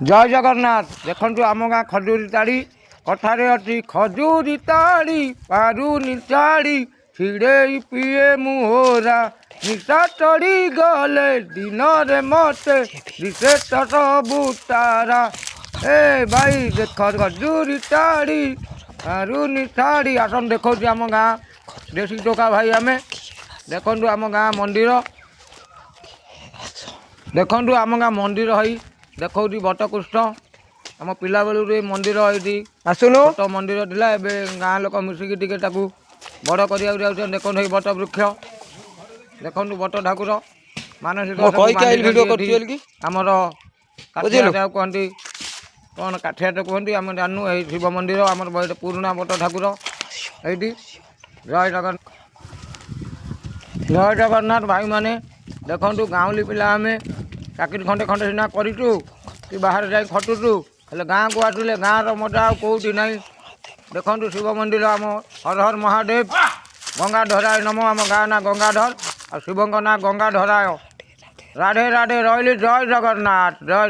जय जगन्नाथ। देखु आम गाँ खजूरी ताड़ी कथारे अच्छी खजूरी ताड़ी पारुनी चाड़ी छिड़े पीए मुहोरा निशा चढ़ी गले दिन रे मते दिशे सबू तारा। ए भाई देख खजूरी ताड़ी पारुनी चाड़ी आसन देखो आम गाँ देशी टोका भाई आम देखु आम गाँ मंदिर देखु आम गाँ मंदिर है देखो बटकृष्ण आम पिला बेलू मंदिर ये आसुन छोट मंदिर था एवं गाँ लोक मिसिकी टे बड़ कर देखो बट वृक्ष देखो बट ठाकुर मानसिक आमर काठिया कहती कौन काठिया कहती आम जानू ये शिव मंदिर आम पुराणा बट ठाकुर ये जय जगन्नाथ। जय जगन्नाथ भाई माने देखु गाँवली पिला आम चाकरी खंडे खंडे सीना करूँ कि बाहर जा खटुचु हेल्ले गाँ को आसिले गाँव मजा कौटी ना देखु शिव मंदिर आम हर हर महादेव गंगाधराय नम आम गाँ ना गंगाधर आ शिव ना गंगाधराय राधे राधे रही जय जगन्नाथ जय।